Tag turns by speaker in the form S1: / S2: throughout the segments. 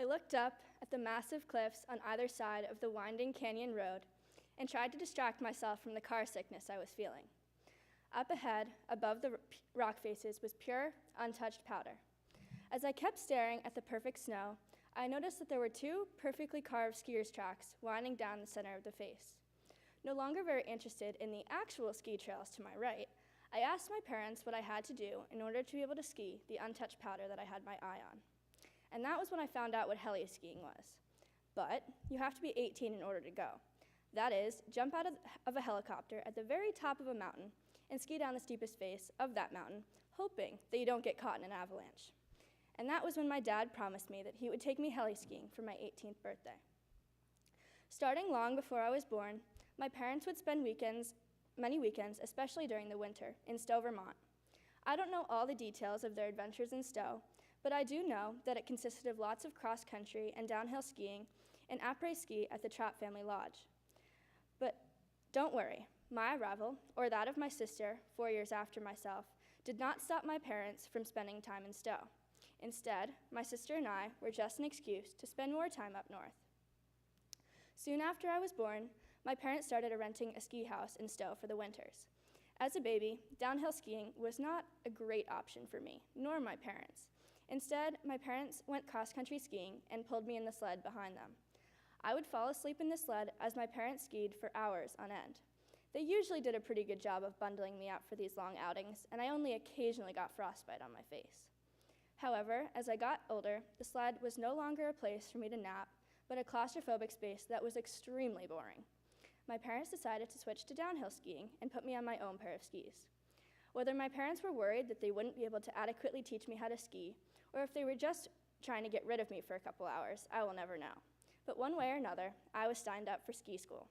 S1: I looked up at the massive cliffs on either side of the winding canyon road and tried to distract myself from the car sickness I was feeling. Up ahead, above the rock faces, was pure, untouched powder. As I kept staring at the perfect snow, I noticed that there were two perfectly carved skiers' tracks winding down the center of the face. No longer very interested in the actual ski trails to my right, I asked my parents what I had to do in order to be able to ski the untouched powder that I had my eye on. And that was when I found out what heli skiing was. But you have to be 18 in order to go. That is, jump out of a helicopter at the very top of a mountain and ski down the steepest face of that mountain, hoping that you don't get caught in an avalanche. And that was when my dad promised me that he would take me heli skiing for my 18th birthday. Starting long before I was born, my parents would spend many weekends, especially during the winter, in Stowe, Vermont. I don't know all the details of their adventures in Stowe, but I do know that it consisted of lots of cross-country and downhill skiing and après-ski at the Trapp family lodge. But don't worry, my arrival, or that of my sister 4 years after myself, did not stop my parents from spending time in Stowe. Instead, my sister and I were just an excuse to spend more time up north. Soon after I was born, my parents started renting a ski house in Stowe for the winters. As a baby, downhill skiing was not a great option for me, nor my parents. Instead, my parents went cross-country skiing and pulled me in the sled behind them. I would fall asleep in the sled as my parents skied for hours on end. They usually did a pretty good job of bundling me up for these long outings, and I only occasionally got frostbite on my face. However, as I got older, the sled was no longer a place for me to nap, but a claustrophobic space that was extremely boring. My parents decided to switch to downhill skiing and put me on my own pair of skis. Whether my parents were worried that they wouldn't be able to adequately teach me how to ski, or if they were just trying to get rid of me for a couple hours, I will never know. But one way or another, I was signed up for ski school.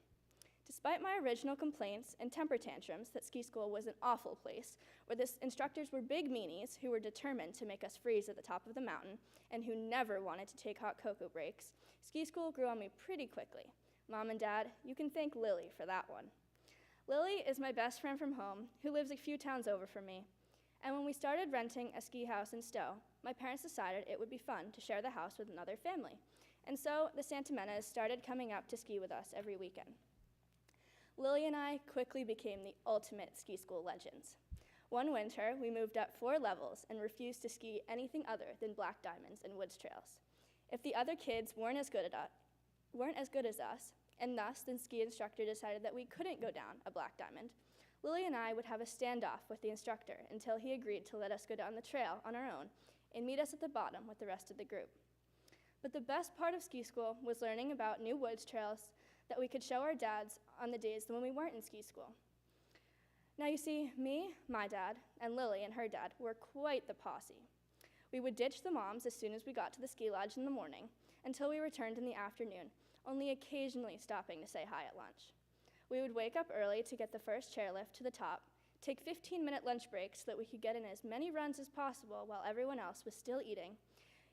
S1: Despite my original complaints and temper tantrums that ski school was an awful place, where the instructors were big meanies who were determined to make us freeze at the top of the mountain and who never wanted to take hot cocoa breaks, ski school grew on me pretty quickly. Mom and Dad, you can thank Lily for that one. Lily is my best friend from home who lives a few towns over from me. And when we started renting a ski house in Stowe, my parents decided it would be fun to share the house with another family. And so the Santamenas started coming up to ski with us every weekend. Lily and I quickly became the ultimate ski school legends. One winter, we moved up 4 levels and refused to ski anything other than black diamonds and woods trails. If the other kids weren't as good as us, and thus the ski instructor decided that we couldn't go down a black diamond, Lily and I would have a standoff with the instructor until he agreed to let us go down the trail on our own and meet us at the bottom with the rest of the group. But the best part of ski school was learning about new woods trails that we could show our dads on the days when we weren't in ski school. Now you see, me, my dad, and Lily and her dad were quite the posse. We would ditch the moms as soon as we got to the ski lodge in the morning until we returned in the afternoon, only occasionally stopping to say hi at lunch. We would wake up early to get the first chairlift to the top, take 15-minute lunch breaks so that we could get in as many runs as possible while everyone else was still eating,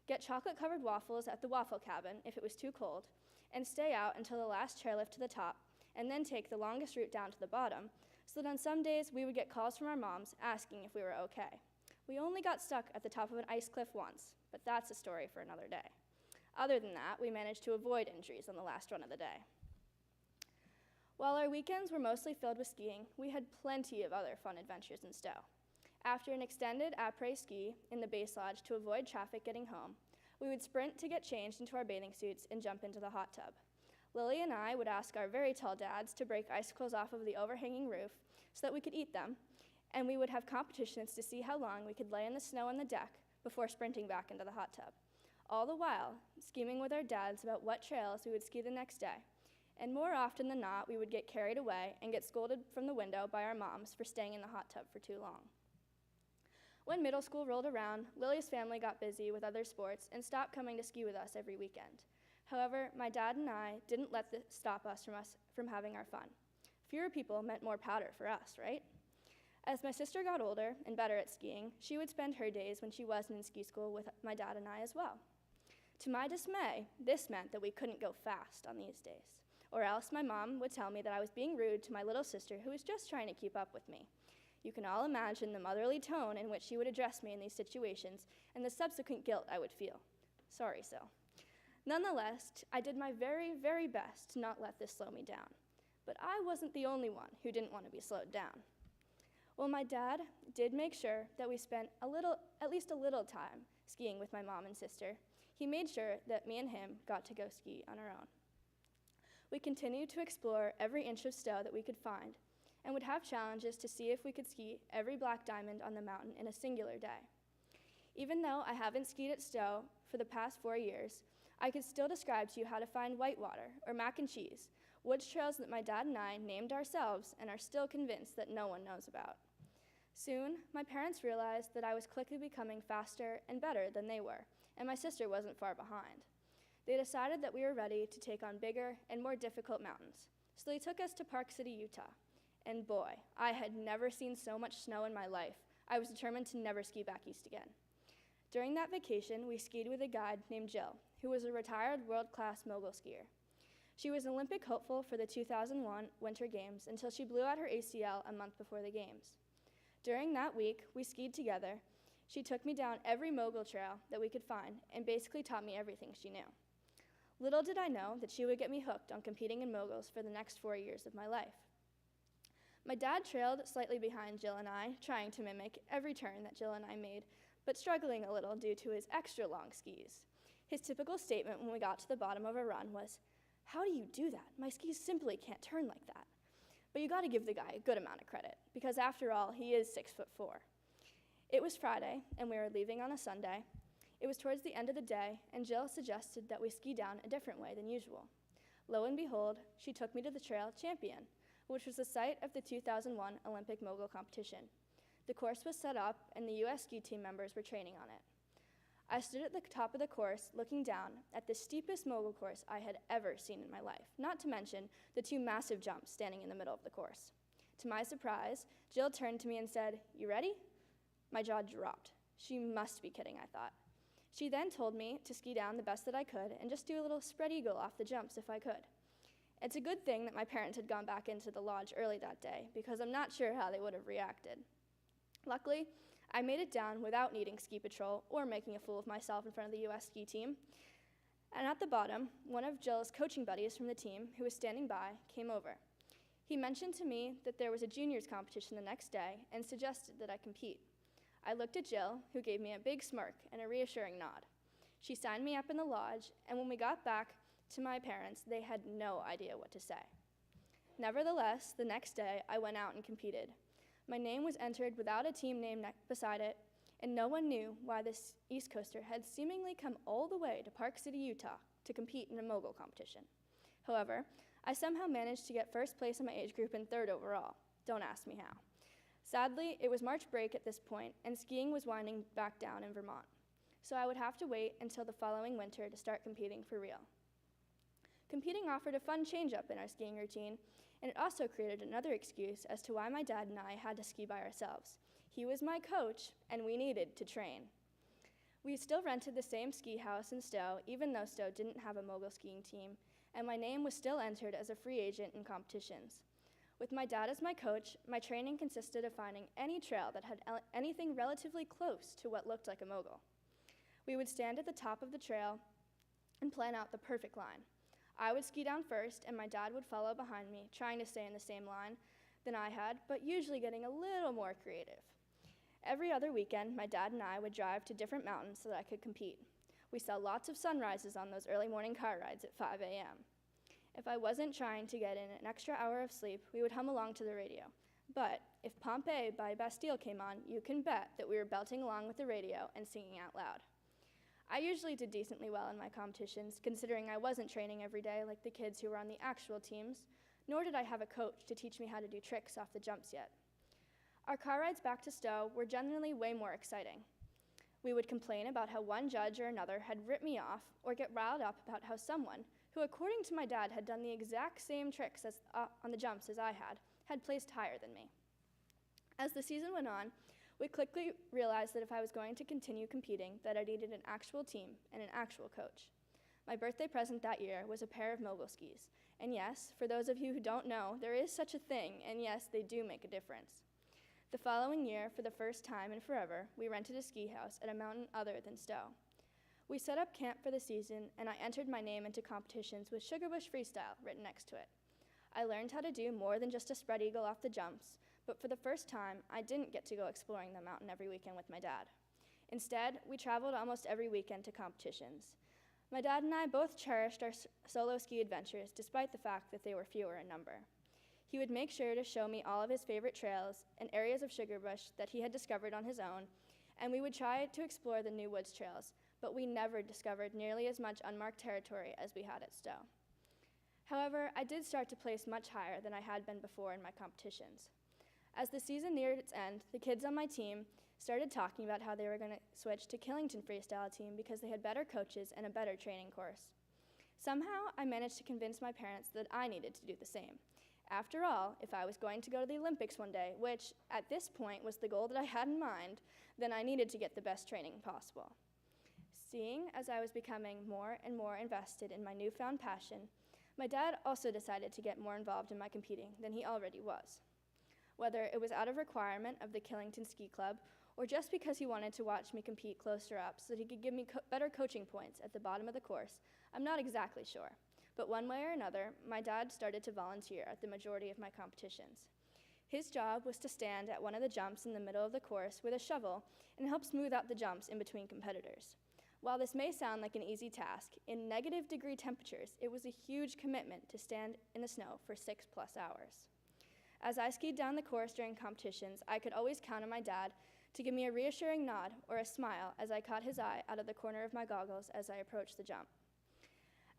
S1: get chocolate-covered waffles at the waffle cabin if it was too cold, and stay out until the last chairlift to the top, and then take the longest route down to the bottom, so that on some days we would get calls from our moms asking if we were okay. We only got stuck at the top of an ice cliff once, but that's a story for another day. Other than that, we managed to avoid injuries on the last run of the day. While our weekends were mostly filled with skiing, we had plenty of other fun adventures in Stowe. After an extended après-ski in the base lodge to avoid traffic getting home, we would sprint to get changed into our bathing suits and jump into the hot tub. Lily and I would ask our very tall dads to break icicles off of the overhanging roof so that we could eat them, and we would have competitions to see how long we could lay in the snow on the deck before sprinting back into the hot tub. All the while, scheming with our dads about what trails we would ski the next day. And more often than not, we would get carried away and get scolded from the window by our moms for staying in the hot tub for too long. When middle school rolled around, Lily's family got busy with other sports and stopped coming to ski with us every weekend. However, my dad and I didn't let this stop us from having our fun. Fewer people meant more powder for us, right? As my sister got older and better at skiing, she would spend her days when she wasn't in ski school with my dad and I as well. To my dismay, this meant that we couldn't go fast on these days, or else my mom would tell me that I was being rude to my little sister who was just trying to keep up with me. You can all imagine the motherly tone in which she would address me in these situations and the subsequent guilt I would feel. Sorry, Sil. Nonetheless, I did my very, very best to not let this slow me down. But I wasn't the only one who didn't want to be slowed down. Well, my dad did make sure that we spent at least a little time skiing with my mom and sister. He made sure that me and him got to go ski on our own. We continued to explore every inch of Stowe that we could find and would have challenges to see if we could ski every black diamond on the mountain in a singular day. Even though I haven't skied at Stowe for the past 4 years, I could still describe to you how to find whitewater or mac and cheese, woods trails that my dad and I named ourselves and are still convinced that no one knows about. Soon, my parents realized that I was quickly becoming faster and better than they were, and my sister wasn't far behind. They decided that we were ready to take on bigger and more difficult mountains, so they took us to Park City, Utah. And boy, I had never seen so much snow in my life. I was determined to never ski back east again. During that vacation, we skied with a guide named Jill, who was a retired world-class mogul skier. She was an Olympic hopeful for the 2001 Winter Games until she blew out her ACL a month before the Games. During that week, we skied together. She took me down every mogul trail that we could find and basically taught me everything she knew. Little did I know that she would get me hooked on competing in moguls for the next 4 years of my life. My dad trailed slightly behind Jill and I, trying to mimic every turn that Jill and I made, but struggling a little due to his extra long skis. His typical statement when we got to the bottom of a run was, "How do you do that? My skis simply can't turn like that." But you gotta give the guy a good amount of credit, because after all, he is 6'4". It was Friday, and we were leaving on a Sunday. It was towards the end of the day, and Jill suggested that we ski down a different way than usual. Lo and behold, she took me to the Trail Champion, which was the site of the 2001 Olympic mogul competition. The course was set up, and the US ski team members were training on it. I stood at the top of the course, looking down at the steepest mogul course I had ever seen in my life, not to mention the 2 massive jumps standing in the middle of the course. To my surprise, Jill turned to me and said, "You ready?" My jaw dropped. She must be kidding, I thought. She then told me to ski down the best that I could and just do a little spread eagle off the jumps if I could. It's a good thing that my parents had gone back into the lodge early that day, because I'm not sure how they would have reacted. Luckily, I made it down without needing ski patrol or making a fool of myself in front of the US ski team. And at the bottom, one of Jill's coaching buddies from the team, who was standing by, came over. He mentioned to me that there was a juniors competition the next day and suggested that I compete. I looked at Jill, who gave me a big smirk and a reassuring nod. She signed me up in the lodge, and when we got back to my parents, they had no idea what to say. Nevertheless, the next day, I went out and competed. My name was entered without a team name beside it, and no one knew why this East Coaster had seemingly come all the way to Park City, Utah, to compete in a mogul competition. However, I somehow managed to get first place in my age group and 3rd overall. Don't ask me how. Sadly, it was March break at this point, and skiing was winding back down in Vermont, so I would have to wait until the following winter to start competing for real. Competing offered a fun change-up in our skiing routine, and it also created another excuse as to why my dad and I had to ski by ourselves. He was my coach, and we needed to train. We still rented the same ski house in Stowe, even though Stowe didn't have a mogul skiing team, and my name was still entered as a free agent in competitions. With my dad as my coach, my training consisted of finding any trail that had anything relatively close to what looked like a mogul. We would stand at the top of the trail and plan out the perfect line. I would ski down first, and my dad would follow behind me, trying to stay in the same line than I had, but usually getting a little more creative. Every other weekend, my dad and I would drive to different mountains so that I could compete. We saw lots of sunrises on those early morning car rides at 5 a.m. If I wasn't trying to get in an extra hour of sleep, we would hum along to the radio. But if Pompeii by Bastille came on, you can bet that we were belting along with the radio and singing out loud. I usually did decently well in my competitions, considering I wasn't training every day like the kids who were on the actual teams, nor did I have a coach to teach me how to do tricks off the jumps yet. Our car rides back to Stowe were generally way more exciting. We would complain about how one judge or another had ripped me off, or get riled up about how someone, who according to my dad had done the exact same tricks on the jumps as I had placed higher than me. As the season went on, we quickly realized that if I was going to continue competing, that I needed an actual team and an actual coach. My birthday present that year was a pair of mogul skis. And yes, for those of you who don't know, there is such a thing, and yes, they do make a difference. The following year, for the first time in forever, we rented a ski house at a mountain other than Stowe. We set up camp for the season, and I entered my name into competitions with Sugar Bush Freestyle written next to it. I learned how to do more than just a spread eagle off the jumps, but for the first time, I didn't get to go exploring the mountain every weekend with my dad. Instead, we traveled almost every weekend to competitions. My dad and I both cherished our solo ski adventures, despite the fact that they were fewer in number. He would make sure to show me all of his favorite trails and areas of Sugar Bush that he had discovered on his own, and we would try to explore the new woods trails, but we never discovered nearly as much unmarked territory as we had at Stowe. However, I did start to place much higher than I had been before in my competitions. As the season neared its end, the kids on my team started talking about how they were going to switch to Killington Freestyle team because they had better coaches and a better training course. Somehow, I managed to convince my parents that I needed to do the same. After all, if I was going to go to the Olympics one day, which at this point was the goal that I had in mind, then I needed to get the best training possible. Seeing as I was becoming more and more invested in my newfound passion, my dad also decided to get more involved in my competing than he already was. Whether it was out of requirement of the Killington Ski Club or just because he wanted to watch me compete closer up so that he could give me better coaching points at the bottom of the course, I'm not exactly sure. But one way or another, my dad started to volunteer at the majority of my competitions. His job was to stand at one of the jumps in the middle of the course with a shovel and help smooth out the jumps in between competitors. While this may sound like an easy task, in negative-degree temperatures, it was a huge commitment to stand in the snow for 6+ hours. As I skied down the course during competitions, I could always count on my dad to give me a reassuring nod or a smile as I caught his eye out of the corner of my goggles as I approached the jump.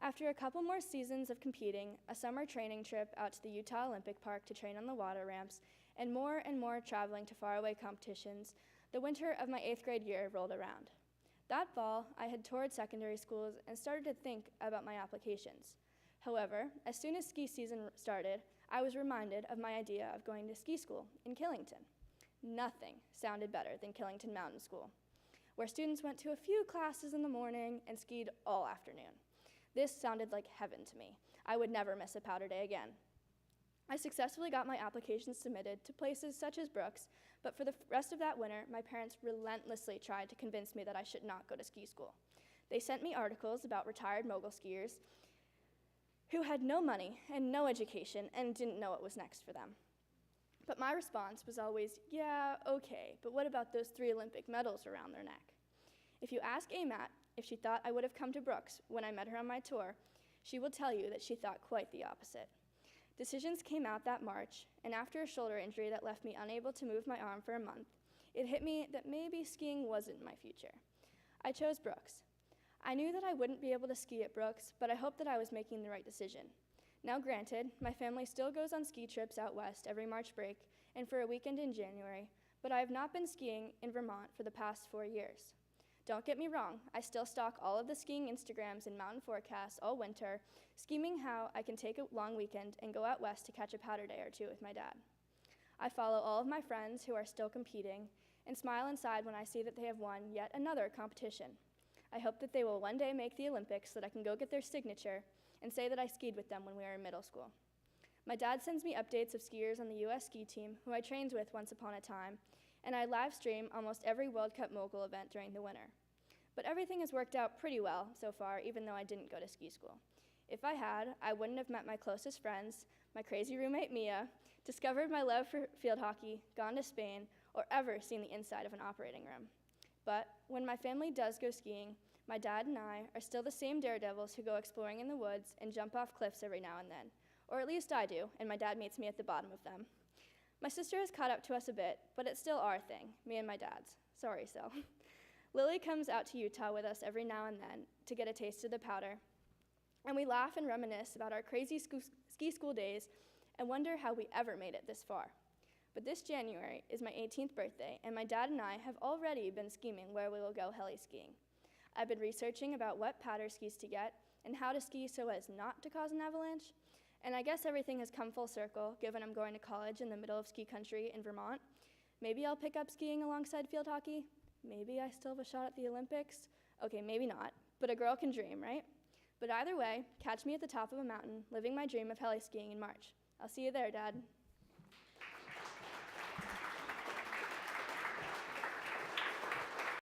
S1: After a couple more seasons of competing, a summer training trip out to the Utah Olympic Park to train on the water ramps, and more traveling to faraway competitions, the winter of my 8th grade year rolled around. That fall, I had toured secondary schools and started to think about my applications. However, as soon as ski season started, I was reminded of my idea of going to ski school in Killington. Nothing sounded better than Killington Mountain School, where students went to a few classes in the morning and skied all afternoon. This sounded like heaven to me. I would never miss a powder day again. I successfully got my applications submitted to places such as Brooks, but for the rest of that winter, my parents relentlessly tried to convince me that I should not go to ski school. They sent me articles about retired mogul skiers who had no money and no education and didn't know what was next for them. But my response was always, yeah, okay, but what about those 3 Olympic medals around their neck? If you ask Amat if she thought I would have come to Brooks when I met her on my tour, she will tell you that she thought quite the opposite. Decisions came out that March, and after a shoulder injury that left me unable to move my arm for a month, it hit me that maybe skiing wasn't my future. I chose Brooks. I knew that I wouldn't be able to ski at Brooks, but I hoped that I was making the right decision. Now granted, my family still goes on ski trips out west every March break and for a weekend in January, but I have not been skiing in Vermont for the past 4 years. Don't get me wrong, I still stalk all of the skiing Instagrams and mountain forecasts all winter, scheming how I can take a long weekend and go out west to catch a powder day or two with my dad. I follow all of my friends who are still competing and smile inside when I see that they have won yet another competition. I hope that they will one day make the Olympics so that I can go get their signature and say that I skied with them when we were in middle school. My dad sends me updates of skiers on the US ski team who I trained with once upon a time, and I live stream almost every World Cup mogul event during the winter. But everything has worked out pretty well so far, even though I didn't go to ski school. If I had, I wouldn't have met my closest friends, my crazy roommate Mia, discovered my love for field hockey, gone to Spain, or ever seen the inside of an operating room. But when my family does go skiing, my dad and I are still the same daredevils who go exploring in the woods and jump off cliffs every now and then. Or at least I do, and my dad meets me at the bottom of them. My sister has caught up to us a bit, but it's still our thing, me and my dad's. Sorry, Sil. Lily comes out to Utah with us every now and then to get a taste of the powder, and we laugh and reminisce about our crazy ski school days and wonder how we ever made it this far. But this January is my 18th birthday, and my dad and I have already been scheming where we will go heli skiing. I've been researching about what powder skis to get and how to ski so as not to cause an avalanche, and I guess everything has come full circle given I'm going to college in the middle of ski country in Vermont. Maybe I'll pick up skiing alongside field hockey. Maybe I still have a shot at the Olympics. Okay, maybe not, but a girl can dream, right? But either way, catch me at the top of a mountain living my dream of heli skiing in March. I'll see you there, Dad.